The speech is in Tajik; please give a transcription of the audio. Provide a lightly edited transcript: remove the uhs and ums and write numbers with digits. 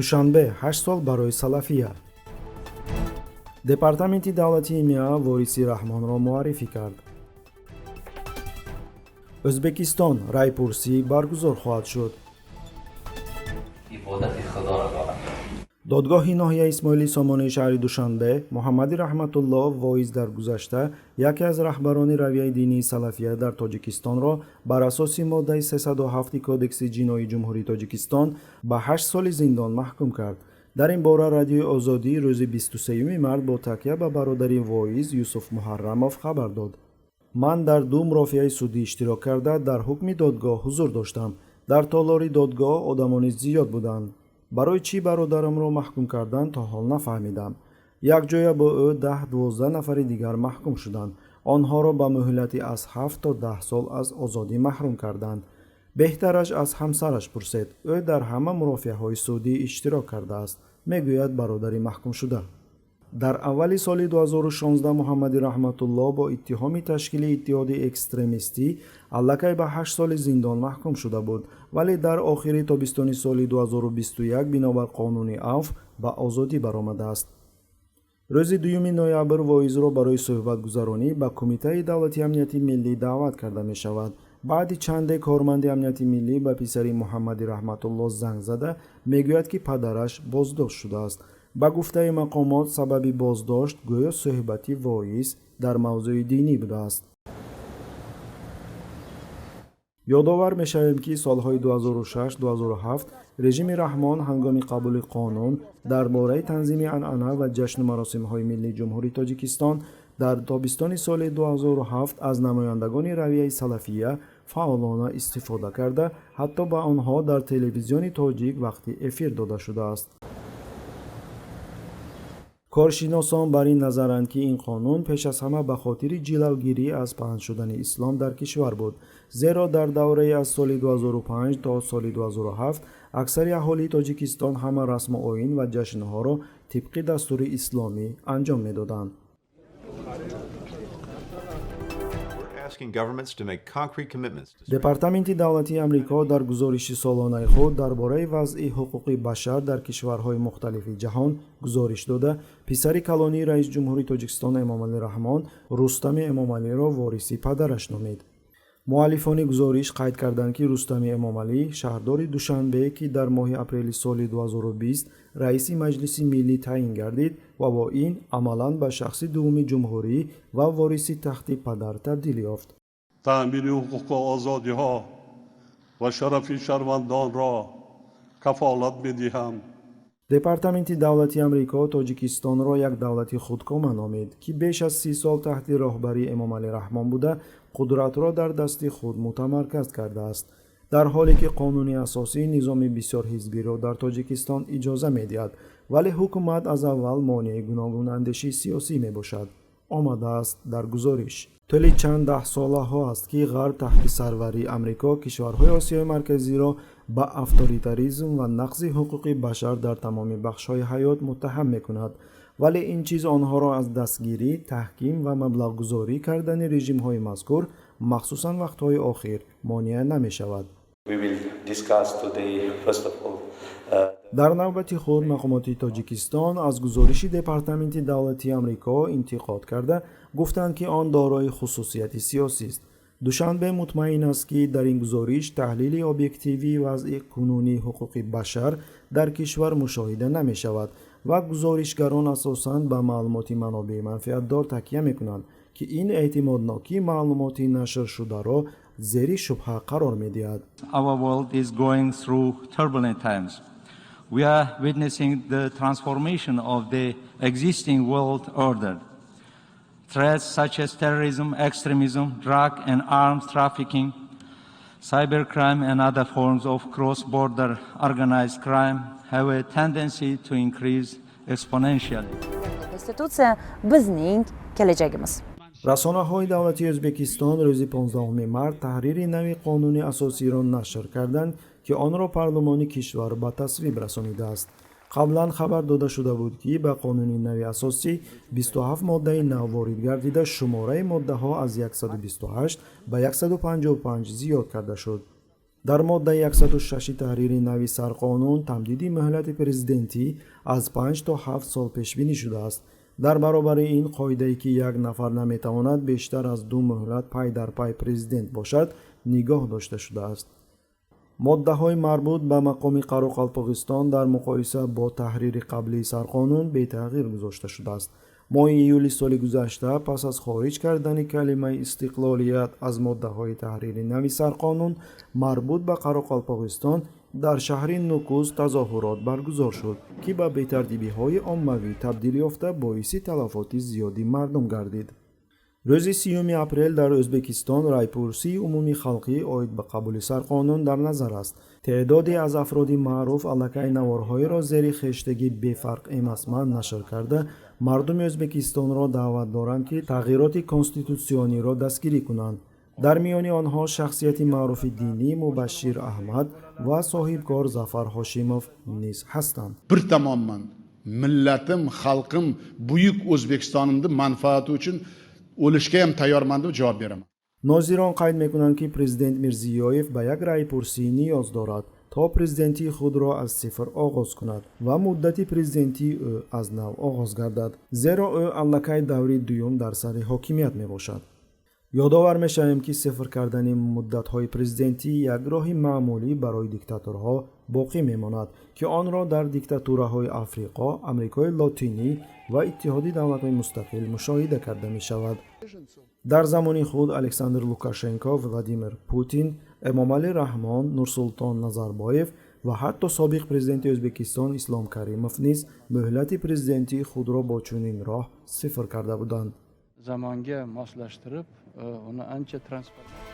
душанбе 8 сол барои салафия. департаменти давлати имиа вориси раҳмонро муаррифӣ кард. o'zbekiston райпурсӣ баргузор хоҳад шуд. додгоҳи ноҳияи исмоили сомонии шаҳри душанбе муҳаммади раҳматуллоҳ воиз дар гузашта яке аз раҳбарони равияи динии салафия дар тоҷикистонро бар асоси моддаи 307 кодекси ҷиноии ҷумҳурии тоҷикистон ба 8 соли зиндон маҳкум кард. дар ин бора радиои озодӣ рӯзи 23 март бо такя ба бародари воиз Юсуф Муҳаррамов хабар дод: ман дар ду мурофиаи судӣ иштирок карда дар ҳукми додгоҳ ҳузур доштам. дар толори додгоҳ одамони зиёд буданд. барои чӣ бародарамро маҳкум карданд то ҳол нафаҳмидам. якҷоя бо ӯ 10-12 нафари дигар маҳкум шуданд. онҳоро ба муҳлати аз 7 то 10 сол аз озодӣ маҳрум карданд. беҳтараш аз ҳамсараш пурсед. ӯ дар ҳама мурофиаҳои судӣ иштирок кардааст, мегӯяд бародари маҳкумшуда. дар аввали соли 2016 муҳаммади раҳматуллоҳ бо иттиҳоми ташкили иттиҳоди экстремистӣ аллакай ба 8 соли зиндон маҳкум шуда буд, вале дар охири тобистони соли 2021 бинобар қонуни афв ба озодӣ баромадааст. рӯзи 2 ноябр воизро барои суҳбатгузаронӣ ба Кумитаи давлати амнияти миллӣ даъват карда мешавад. баъди чанде корманди амнияти миллӣ ба писари муҳаммади раҳматуллоҳ занг зада мегӯяд ки падараш боздошт шудааст. ба гуфтаи мақомот сабаби боздошт гӯё суҳбати воиз дар мавзӯи динӣ будааст. ёдовар мешавем ки солҳои 2006-2007 режими раҳмон ҳангоми қабули қонун дар бораи танзими анъана ва ҷашну маросимҳои миллии ҷумҳурии тоҷикистон дар тобистони соли 2007 аз намояндагони равияи салафия фаъолона истифода карда ҳатто ба онҳо дар телевизиони тоҷик вақти эфир дода шудааст. коршиносон бар ин назаранд ки ин қонун пеш аз ҳама ба хотири ҷилавгирӣ аз паҳн шудани ислом дар кишвар буд, зеро дар давраи аз соли 2005 то соли 2007 аксари аҳолии тоҷикистон ҳама расму оин ва ҷашнҳоро тибқи дастури исломӣ анҷом медоданд. департаменти давлатии амрико дар гузориши солонаи худ дар бораи вазъи ҳуқуқи башар дар кишварҳои мухталифи ҷаҳон гузориш дода, писари калонии раис ҷумҳурии Тоҷикистон Эмомалӣ Раҳмон Рустами Эмомалиро вориси падараш номид. муаллифони гузориш қайд карданд ки Рустами Эмомалӣ шаҳрдори Душанбе ки дар моҳи апрели соли 2020 раиси маҷлиси миллӣ таъин гардид ва бо ин амалан ба шахси дуввуми ҷумҳурӣ ва вориси тахти падар табдил ёфт. таъмини ҳуқуқу озодиҳо ва шарафи шаҳрвандонро кафолат медиҳам. департаменти давлати амрико тоҷикистонро як давлати худкома номид, ки беш аз 30 сол таҳти роҳбарии Эмомалӣ Раҳмон буда қудратро дар дасти худ мутамарказ кардааст, дар ҳоле ки қонуни асосии низоми бисёрҳизбиро дар Тоҷикистон иҷоза медиҳад, вале ҳукумат аз аввал монеи гуногунандешии сиёсӣ мебошад, омадааст дар гузориш. тӯли чанд даҳсолаҳо аст ки ғарб таҳти сарварии амрико кишварҳои осиёи марказиро ба авторитаризм ва нақзи ҳуқуқи башар дар тамоми бахшҳои ҳаёт муттаҳам мекунад, вале ин чиз онҳоро аз дастгирӣ, таҳким ва маблағгузорӣ кардани режимҳои мазкур, махсусан вақтҳои охир, монеа намешавад. дар навбати худ мақомоти Тоҷикистон аз гузориши департаменти давлатии амрико интиқод карда гуфтанд ки он дорои хусусияти сиёсист. душанбе мутмаин аст ки дар ин гузориш таҳлили объективии вазъи кунунии ҳуқуқи башар дар кишвар мушоҳида намешавад ва гузоришгарон асосан ба маълумоти манобеъи манфиатдор такя мекунанд ки ин эътимоднокии маълумоти нашршударо зери шубҳа қарор медиҳад. Our world is going through turbulent times. We are witnessing the transformation of the existing world order. Threats such as terrorism, extremism, drug and arms trafficking, cybercrime and other forms of cross-border organized crime have a tendency to increase exponentially. Konstitutsiya bizning kelajagimiz. расонаҳои давлати O'zbekiston рӯзи 15 март таҳрири нави қонуни асосиро нашр карданд ки онро парлумони кишвар ба тасвиб расонидааст. қаблан хабар дода шуда буд ки ба қонуни нави асосӣ 27 моддаи нав ворид гардида шумораи моддаҳо аз 128 ба 155 зиёд карда шуд. дар моддаи 106 таҳрири нави сарқонун тамдиди муҳлати президентӣ аз 5 то 7 сол пешбинӣ шудааст. дар баробари ин қоидае ки як нафар наметавонад бештар аз 2 муҳлат пай дар пай президент бошад нигоҳ дошта шудааст. моддаҳои марбут ба мақоми Қароқалпоғистон дар муқоиса бо таҳрири қаблии сарқонун бетағйир гузошта шудааст. моҳи июли соли гузашта пас аз хориҷ кардани калимаи истиқлолият аз моддаҳои таҳрири нави сарқонун марбут ба Қароқалпоғистон дар шаҳри Нукус тазоҳурот баргузор шуд, ки ба бетартибиҳои оммавӣ табдил ёфта боиси талафоти зиёди мардум гардид. рӯзи 3 апрел дар Ӯзбекистон райпурсии умумии халқӣ оид ба қабули сарқонун дар назар аст. теъдоде аз афроди маъруф аллакай наворҳоеро зери хештаги бефарқ эмасман нашр карда мардуми Ӯзбекистонро даъват доранд ки тағйироти конститутсиониро дастгирӣ кунанд. дар миёни онҳо шахсияти маъруфи динӣ Мубашшир Аҳмад ва соҳибкор Зафар Ҳошимов низ ҳастанд. Bir tomonman millatim, xalqim, buyuk O'zbekistonimni manfaati uchun o'lishga ham tayyorman deb javob beraman. нозирон қайд мекунанд ки президент Мирзиёев ба як райпурсӣ ниёз дорад то президентии худро аз сифр оғоз кунад ва муддати президентии ӯ аз нав оғоз гардад, зеро ӯ аллакай даври дуюм дар сари ҳокимият мебошад. ёдовар мешавем ки сифр кардани муддатҳои президентӣ як роҳи маъмулӣ барои диктатурҳо боқӣ мемонад ки онро дар диктатураҳои Африқо, Амрикои Лотинӣ ва Иттиҳоди давлатҳои мустақил мушоҳида карда мешавад. дар замони худ Александр Лукашенко, Владимир Путин, Эмомалӣ Раҳмон, Нурсултон Назарбоев ва ҳатто собиқ президенти Ӯзбекистон Ислом Каримов низ муҳлати президентии худро бо чунин роҳ сифр карда буданд. zamonga moslashtirib uni ancha transparent